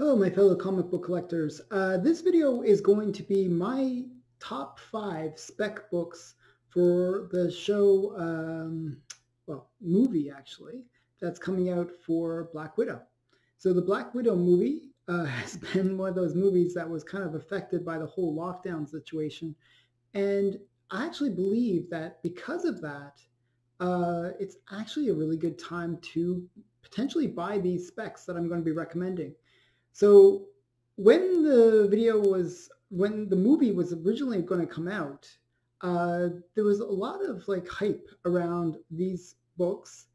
Hello, my fellow comic book collectors. This video is going to be my top 5 spec books for the show, movie actually, that's coming out for Black Widow. So the Black Widow movie has been one of those movies that was kind of affected by the whole lockdown situation. And I actually believe that because of that, it's actually a really good time to potentially buy these specs that I'm going to be recommending. So when the movie was originally going to come out, there was a lot of like hype around these books,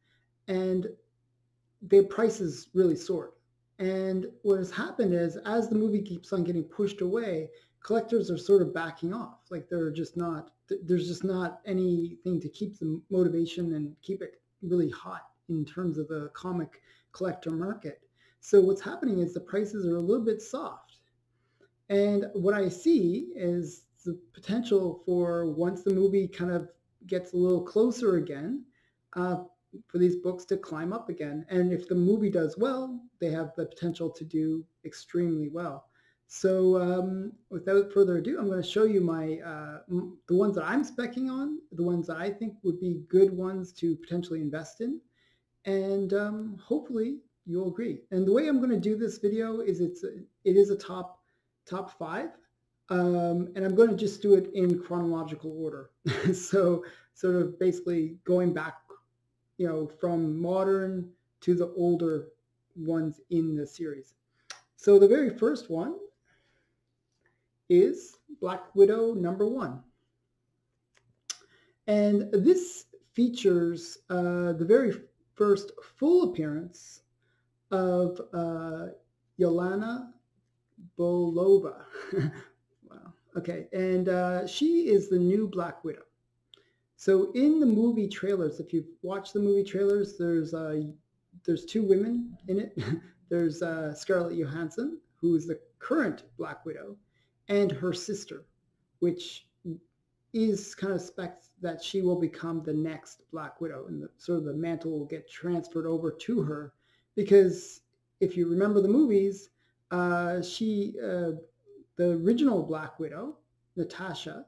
and their prices really soared. And what has happened is, as the movie keeps on getting pushed away, collectors are sort of backing off. Like there's just not anything to keep the motivation and keep it really hot in terms of the comic collector market. So what's happening is the prices are a little bit soft. And what I see is the potential for, once the movie kind of gets a little closer again, for these books to climb up again. And if the movie does well, they have the potential to do extremely well. So without further ado, I'm going to show you my the ones that I'm specking on, the ones that I think would be good ones to potentially invest in. And hopefully you'll agree. And the way I'm going to do this video is it is a top 5, and I'm going to just do it in chronological order. So sort of basically going back, from modern to the older ones in the series. So the very first one is Black Widow #1. And this features the very first full appearance of Yelena Belova. Wow. Okay, and she is the new Black Widow. So in the movie trailers, if you've watched the movie trailers, there's 2 women in it. There's Scarlett Johansson, who is the current Black Widow, and her sister, which is kind of specs that she will become the next Black Widow, and sort of the mantle will get transferred over to her. Because if you remember the movies, the original Black Widow, Natasha,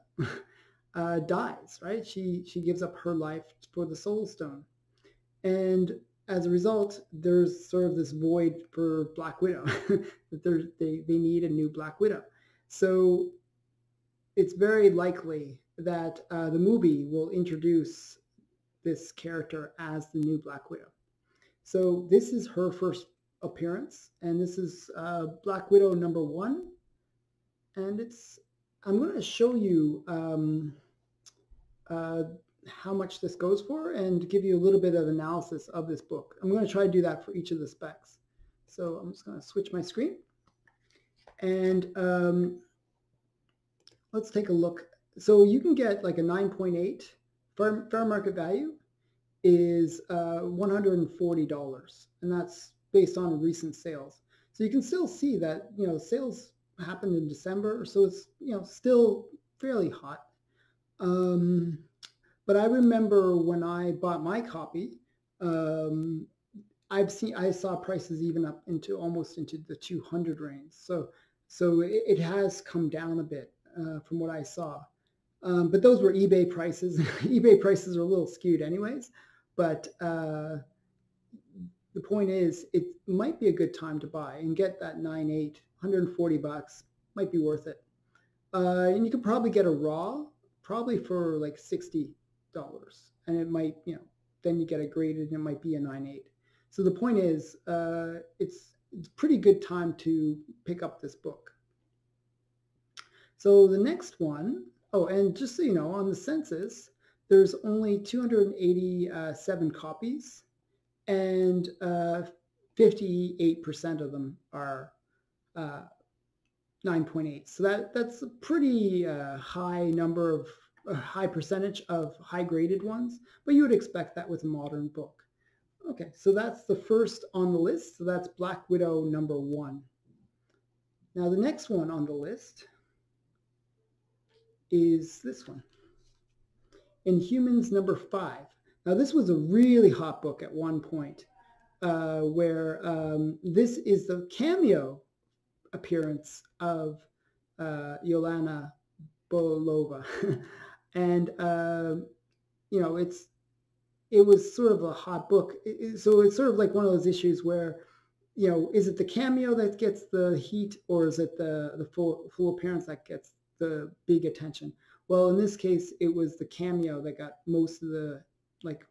dies, right? She gives up her life for the Soul Stone. And as a result, there's sort of this void for Black Widow, that they need a new Black Widow. So it's very likely that the movie will introduce this character as the new Black Widow. So this is her first appearance, and this is Black Widow #1. And I'm going to show you how much this goes for and give you a little bit of analysis of this book. I'm going to try to do that for each of the specs. So I'm just going to switch my screen. And let's take a look. So you can get like a 9.8. Fair market value is $140, and that's based on recent sales. So you can still see that sales happened in December, so it's still fairly hot. But I remember when I bought my copy, I saw prices even up into almost into the 200 range. So it has come down a bit from what I saw. But those were eBay prices. eBay prices are a little skewed anyways. But the point is, it might be a good time to buy and get that 9.8, $140 might be worth it. And you could probably get a raw, probably for like $60. And it might, then you get it graded and it might be a 9.8. So the point is, it's a pretty good time to pick up this book. So the next one, and just so you know, on the Census, there's only 287 copies, and 58% of them are 9.8. So that's a pretty high number of high percentage of high graded ones, but you would expect that with a modern book. Okay, so that's the first on the list. So that's Black Widow #1. Now the next one on the list is this one, Inhumans #5. Now this was a really hot book at one point, where this is the cameo appearance of Yelena Bolova. And you know, it was sort of a hot book. So it's sort of like one of those issues where, you know, is it the cameo that gets the heat, or is it the full appearance that gets the big attention? Well, in this case, it was the cameo that got most of the, like,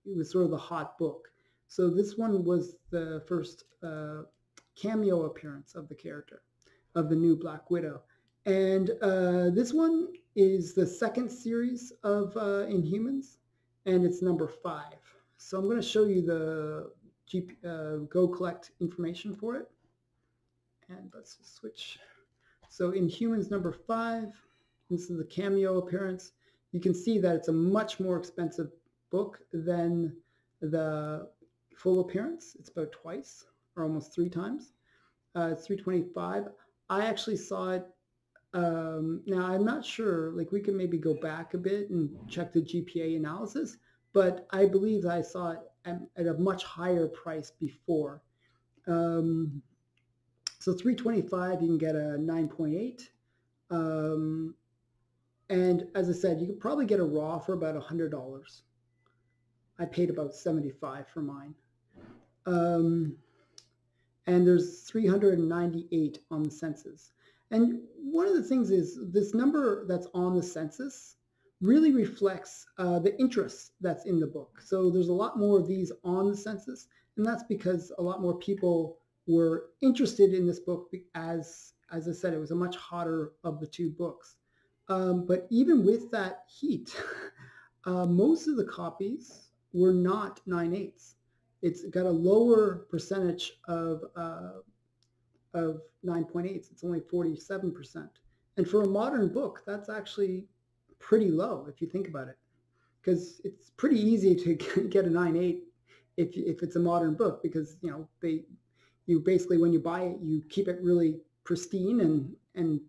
it was sort of the hot book. So this one was the first cameo appearance of the character, of the new Black Widow. And this one is the second series of Inhumans, and it's number 5. So I'm going to show you the Go collect information for it. And let's just switch. So Inhumans number 5, this is the cameo appearance. You can see that it's a much more expensive book than the full appearance. It's about twice, or almost 3 times. It's $325. I actually saw it. Now I'm not sure, like we can maybe go back a bit and check the GPA analysis, but I believe that I saw it at a much higher price before. So $325, you can get a 9.8. And as I said, you could probably get a raw for about $100. I paid about $75 for mine. And there's 398 on the census. And one of the things is this number that's on the census really reflects the interest that's in the book. So there's a lot more of these on the census, and that's because a lot more people were interested in this book. As I said, it was a much hotter of the 2 books. But even with that heat, most of the copies were not 9/8. It's got a lower percentage of 9.8s. It's only 47%. And for a modern book, that's actually pretty low if you think about it, because it's pretty easy to get a 9.8 if it's a modern book, because you know you basically, when you buy it, you keep it really pristine, and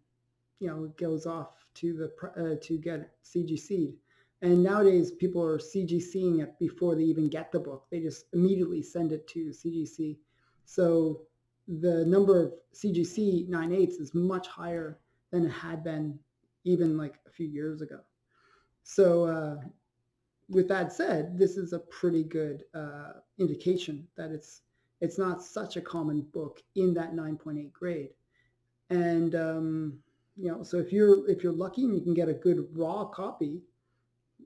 you know, it goes off to the to get CGC'd. And nowadays people are CGCing it before they even get the book. They just immediately send it to CGC. So the number of CGC 9/8s is much higher than it had been even like a few years ago. So with that said, this is a pretty good indication that it's not such a common book in that 9.8 grade. And you know, so if you're lucky and you can get a good raw copy,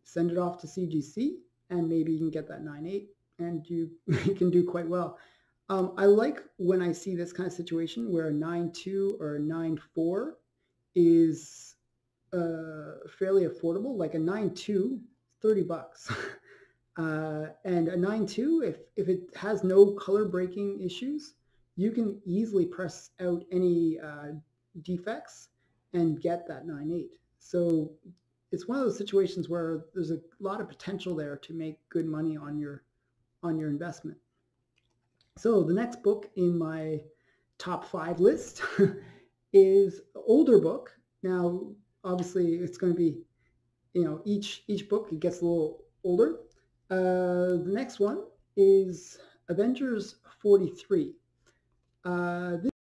send it off to CGC, and maybe you can get that 9.8, and you can do quite well. I like when I see this kind of situation where a 9.2 or a 9.4 is fairly affordable, like a 9.2, $30. And a 9.2, if it has no color breaking issues, you can easily press out any defects and get that 9.8. So it's one of those situations where there's a lot of potential there to make good money on your investment. So the next book in my top 5 list is an older book. Now, obviously, it's going to be, you know, each book, it gets a little older. The next one is Avengers 43. This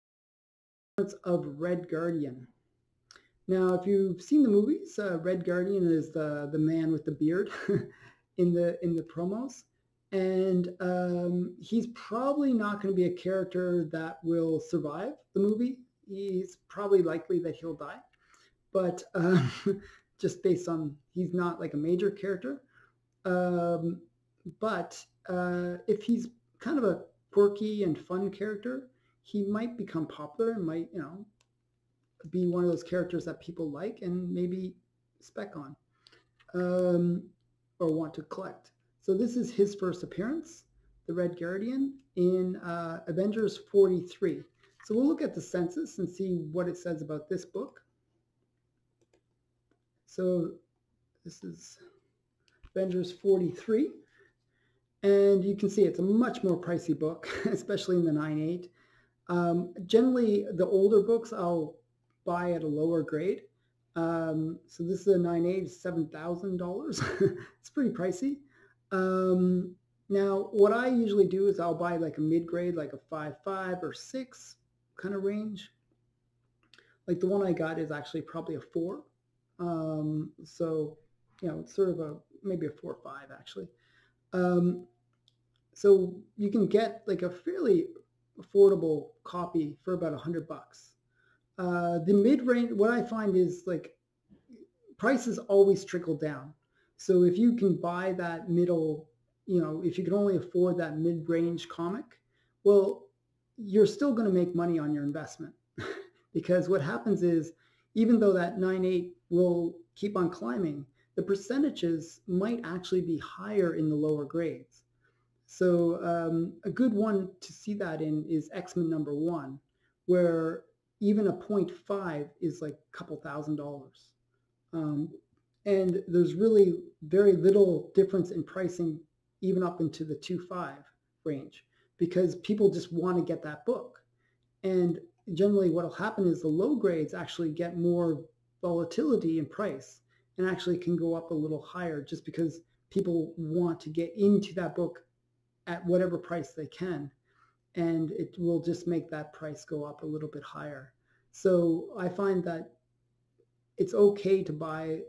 is of Red Guardian. Now, if you've seen the movies, Red Guardian is the man with the beard in the promos, and he's probably not going to be a character that will survive the movie. He's probably likely that he'll die, but just based on, he's not like a major character. But if he's kind of a quirky and fun character, he might become popular and might, you know, be one of those characters that people like and maybe spec on or want to collect. So this is his first appearance, the Red Guardian, in Avengers 43. So we'll look at the census and see what it says about this book. So this is Avengers 43. And you can see it's a much more pricey book, especially in the 9.8. Generally, the older books I'll buy at a lower grade. So this is a 9.8, $7,000. It's pretty pricey. Now, what I usually do is I'll buy like a mid-grade, like a 5.5 or 6 kind of range. Like the one I got is actually probably a 4. So, it's sort of maybe a 4 or 5 actually. Um, so you can get like a fairly affordable copy for about $100. The mid range, what I find is like prices always trickle down. So if you can buy that middle, if you can only afford that mid range comic, well, you're still going to make money on your investment. Because what happens is, even though that 9.8 will keep on climbing, the percentages might actually be higher in the lower grades. So a good one to see that in is X-Men #1, where even a 0.5 is like a couple $1,000s. And there's really very little difference in pricing even up into the 2.5 range, because people just want to get that book. And generally what will happen is the low grades actually get more volatility in price and actually can go up a little higher, just because people want to get into that book at whatever price they can, and it will just make that price go up a little bit higher. So I find that it's okay to buy,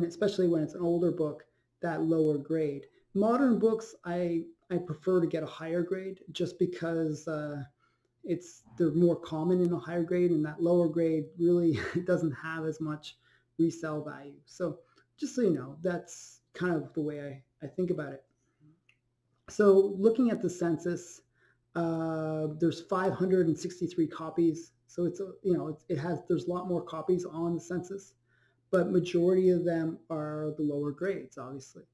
especially when it's an older book, that lower grade. Modern books, I prefer to get a higher grade, just because they're more common in a higher grade, and that lower grade really doesn't have as much resale value. So just so you know, that's kind of the way I think about it. So looking at the census, there's 563 copies. So there's a lot more copies on the census, but majority of them are the lower grades, obviously.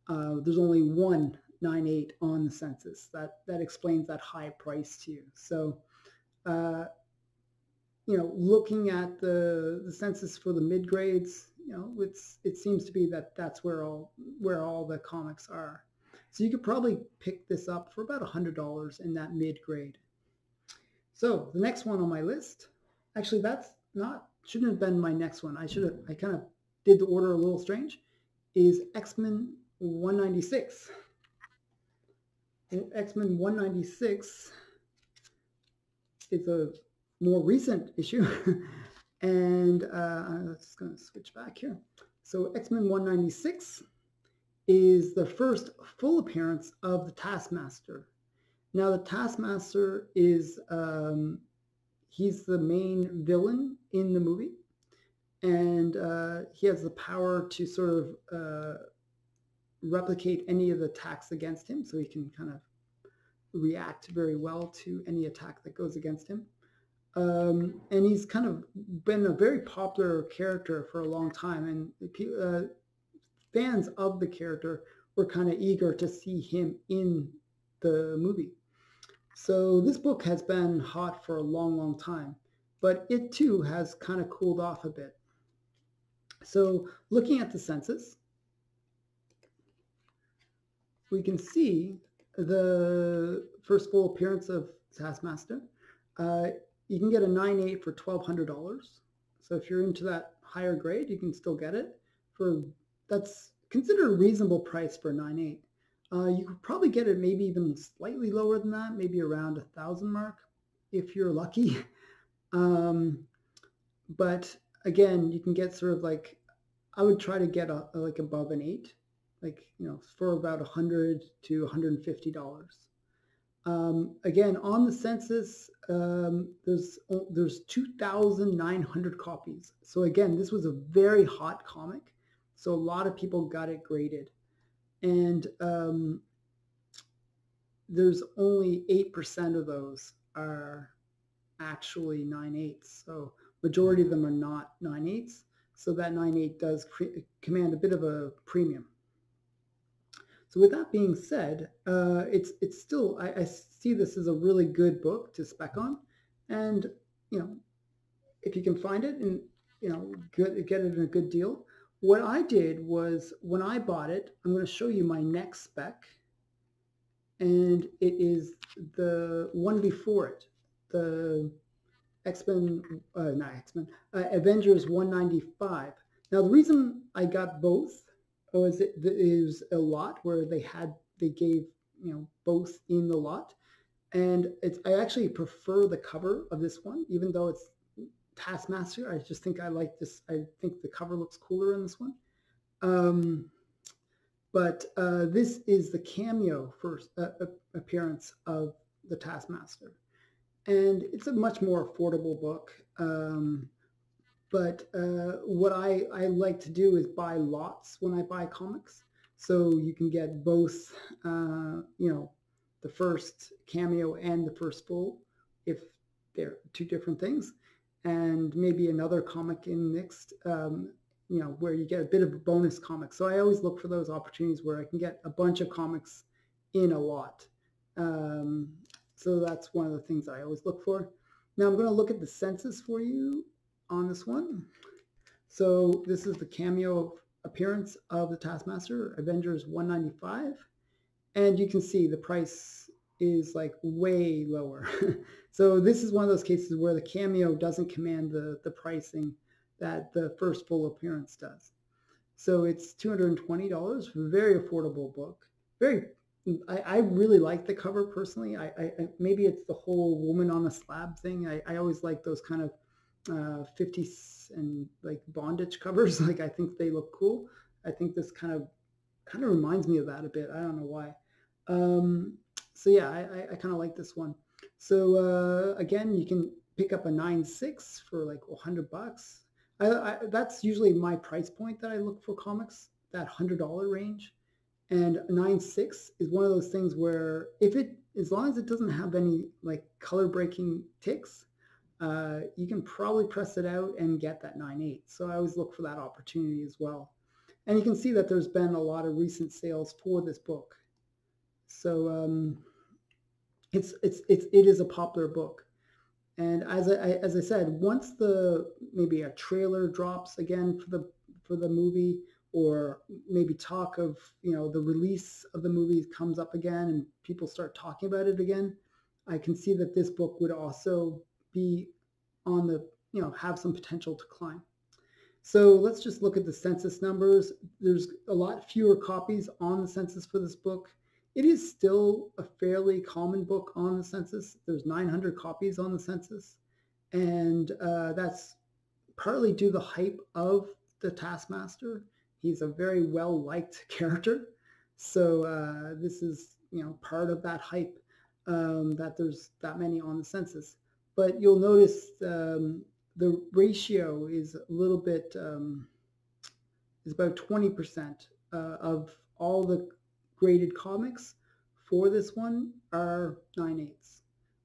There's only one 9.8 on the census. That explains that high price to you. So, looking at the census for the mid grades, it seems to be that's where all the comics are. So you could probably pick this up for about $100 in that mid grade. So the next one on my list, actually shouldn't have been my next one. I kind of did the order a little strange, is X-Men 196. And X-Men 196 is a more recent issue. And I'm just going to switch back here. So X-Men 196 is the first full appearance of the Taskmaster. Now the Taskmaster is, he's the main villain in the movie, and he has the power to sort of replicate any of the attacks against him, so he can kind of react very well to any attack that goes against him. And he's kind of been a very popular character for a long time, and fans of the character were kind of eager to see him in the movie. So this book has been hot for a long, long time, but it too has kind of cooled off a bit. So looking at the census, we can see the first full appearance of Taskmaster. You can get a 9.8 for $1,200. So if you're into that higher grade, you can still get it that's considered a reasonable price for a 9.8. You could probably get it maybe even slightly lower than that, maybe around 1,000 mark if you're lucky. But again, you can get sort of like, I would try to get like above an 8, like, for about $100 to $150. Again, on the census, there's 2,900 copies. So again, this was a very hot comic. So a lot of people got it graded. And there's only 8% of those are actually 9.8s. So majority of them are not 9.8s. So that 9.8 does command a bit of a premium. So with that being said, it's still, I see this as a really good book to spec on. And, if you can find it and, get it in a good deal. What I did was, when I bought it, I'm going to show you my next spec. And it is the one before it, the Avengers 195. Now, the reason I got both was it was a lot where they gave, both in the lot. And I actually prefer the cover of this one, even though it's Taskmaster. I just think I like this. I think the cover looks cooler in this one. Um, but this is the cameo first appearance of the Taskmaster. And it's a much more affordable book. But what I like to do is buy lots when I buy comics. So you can get both, the first cameo and the first full if they're two different things. And maybe another comic in mixed, where you get a bit of a bonus comic. So I always look for those opportunities where I can get a bunch of comics in a lot. So that's one of the things I always look for. Now I'm going to look at the census for you on this one. So this is the cameo appearance of the Taskmaster, Avengers 195. And you can see the price is like way lower. So this is one of those cases where the cameo doesn't command the pricing that the first full appearance does. So it's $220 for a very affordable book. I really like the cover personally. I maybe it's the whole woman on a slab thing. I always like those kind of 50s and like bondage covers. Like I think they look cool. I think this kind of reminds me of that a bit. I don't know why. So yeah, I kind of like this one. So again, you can pick up a 9.6 for like $100. That's usually my price point that I look for comics, that $100 range. And 9.6 is one of those things where as long as it doesn't have any like color breaking ticks, you can probably press it out and get that 9.8. So I always look for that opportunity as well. And you can see that there's been a lot of recent sales for this book. So it is a popular book. And as I said, once maybe a trailer drops again for the movie, or maybe talk of the release of the movie comes up again and people start talking about it again, I can see that this book would also be on the have some potential to climb. So let's just look at the census numbers. There's a lot fewer copies on the census for this book. It is still a fairly common book on the census. There's 900 copies on the census, and that's partly due to the hype of the Taskmaster. He's a very well-liked character. So this is, part of that hype, that there's that many on the census. But you'll notice the ratio is a little bit, is about 20% of all the graded comics for this one are 9.8.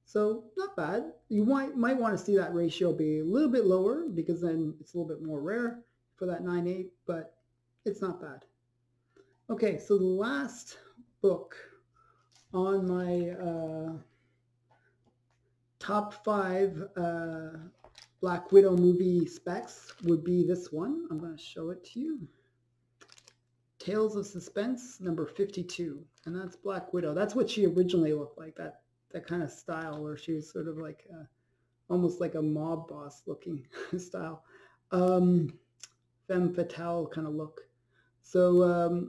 So not bad. You might want to see that ratio be a little bit lower because then it's a little bit more rare for that 9.8, but it's not bad. Okay, so the last book on my top 5 Black Widow movie specs would be this one. I'm going to show it to you. Tales of Suspense, number 52, and that's Black Widow. That's what she originally looked like, that kind of style where she was sort of like almost like a mob boss looking style, femme fatale kind of look. So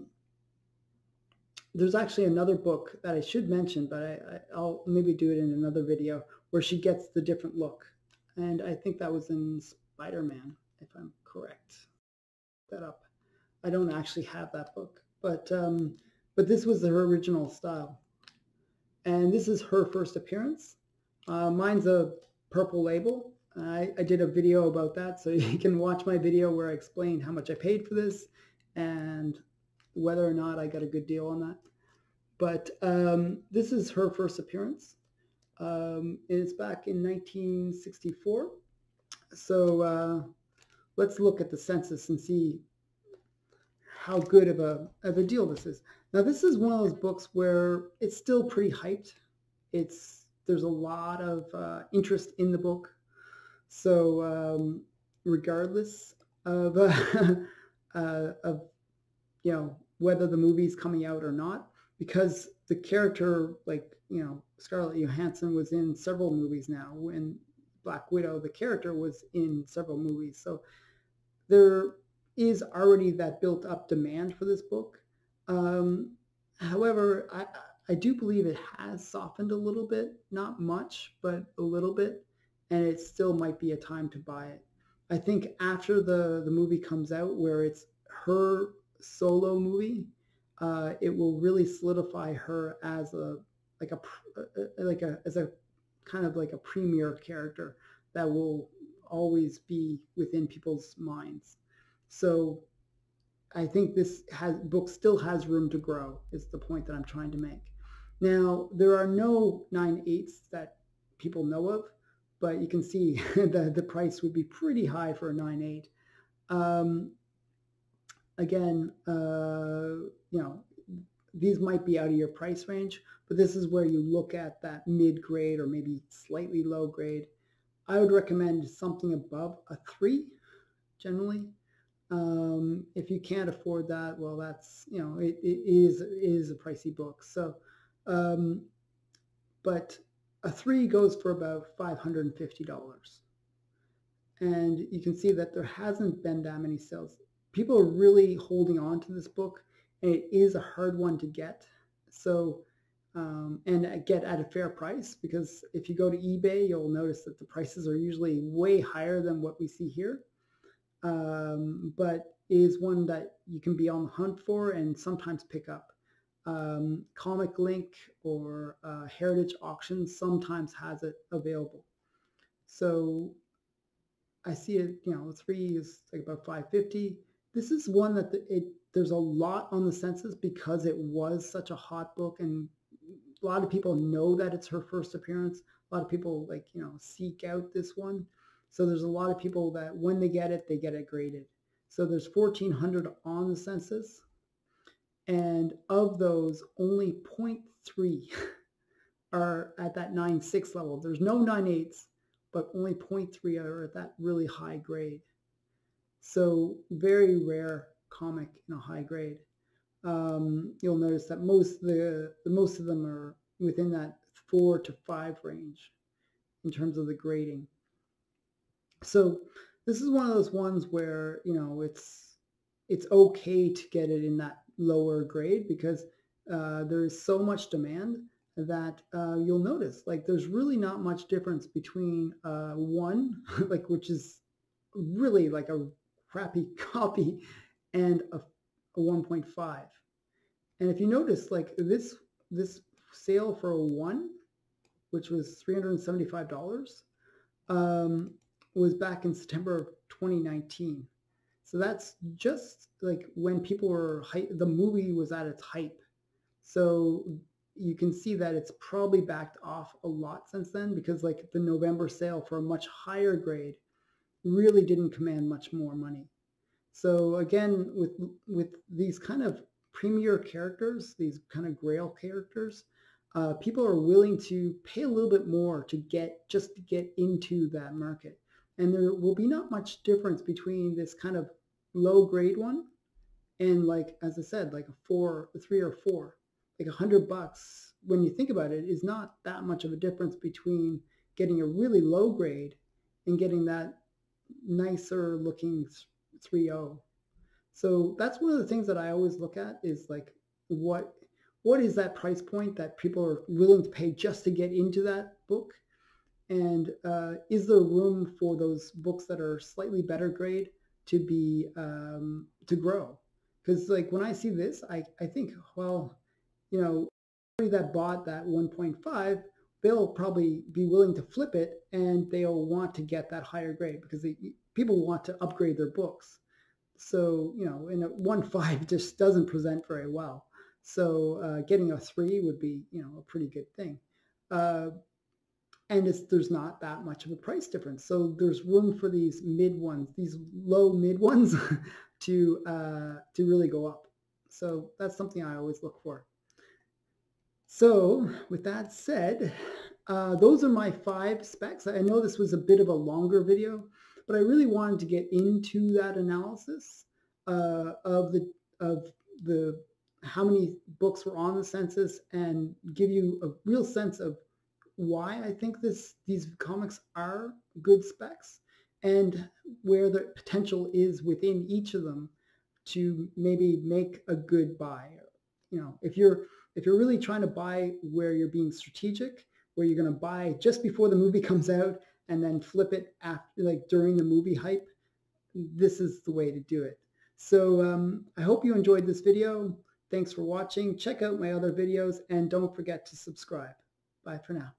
there's actually another book that I should mention, but I'll maybe do it in another video, where she gets the different look, and I think that was in Spider-Man, if I'm correct. That up. I don't actually have that book, but this was her original style, and this is her first appearance. Mine's a purple label. I did a video about that, so you can watch my video where I explained how much I paid for this and whether or not I got a good deal on that. But this is her first appearance. It's back in 1964. So let's look at the census and see how good of a deal this is. Now, this is one of those books where it's still pretty hyped. There's a lot of interest in the book. So regardless of whether the movie's coming out or not, because the character, like Scarlett Johansson was in several movies now. When Black Widow, the character was in several movies, so there is already that built up demand for this book. However, I do believe it has softened a little bit, not much, but a little bit. and it still might be a time to buy it. I think after the movie comes out, where it's her solo movie, it will really solidify her as a like a like a as a kind of like a premier character that will always be within people's minds. So I think this book still has room to grow. Is the point that I'm trying to make. Now there are no 9/8 that people know of, but you can see that the price would be pretty high for a 9/8. Um, again, these might be out of your price range, but this is where you look at that mid grade or maybe slightly low grade. I would recommend something above a 3 generally. If you can't afford that, well, that's, it is a pricey book. So, but a 3 goes for about $550. And you can see that there hasn't been that many sales. People are really holding on to this book, and it is a hard one to get. So, and get at a fair price, because if you go to eBay, you'll notice that the prices are usually way higher than what we see here. But is one that you can be on the hunt for and sometimes pick up. Comic Link or Heritage Auctions sometimes has it available. So I see it, 3 is like about $550. This is one that there's a lot on the Census because it was such a hot book, and a lot of people know that it's her first appearance. A lot of people seek out this one. So there's a lot of people that when they get it graded. So there's 1,400 on the Census, and of those, only 0.3 are at that 9/6 level. There's no 9/8s, but only 0.3 are at that really high grade. So very rare comic in a high grade. You'll notice that most of them are within that 4 to 5 range in terms of the grading. So this is one of those ones where it's okay to get it in that lower grade, because there is so much demand that you'll notice like there's really not much difference between 1 like, which is really like a crappy copy, and a 1.5. And if you notice, like this sale for a 1, which was $375, was back in September of 2019. So that's just like when people were the movie was at its hype. So you can see that it's probably backed off a lot since then, because like the November sale for a much higher grade really didn't command much more money. So again, with these kind of premier characters, these kind of grail characters, people are willing to pay a little bit more to get into that market. And there will be not much difference between this kind of low grade one and, like, as I said, like a 3 or 4, like $100. When you think about it, is not that much of a difference between getting a really low grade and getting that nicer looking 3.0. So that's one of the things that I always look at, is like what is that price point that people are willing to pay just to get into that book, and is there room for those books that are slightly better grade to be to grow? Because like when I see this, I think, well, anybody that bought that 1.5, they'll probably be willing to flip it, and they'll want to get that higher grade because people want to upgrade their books. So, and a 1.5 just doesn't present very well. So getting a 3 would be, a pretty good thing. And there's not that much of a price difference. So there's room for these mid ones, these low mid ones to really go up. So that's something I always look for. So with that said, those are my 5 specs. I know this was a bit of a longer video, but I really wanted to get into that analysis of the how many books were on the Census, and give you a real sense of why I think these comics are good specs, and where the potential is within each of them to maybe make a good buy. If you're really trying to buy where you're being strategic, where you're going to buy just before the movie comes out and then flip it after, like during the movie hype, this is the way to do it. So I hope you enjoyed this video. Thanks for watching. Check out my other videos and don't forget to subscribe. Bye for now.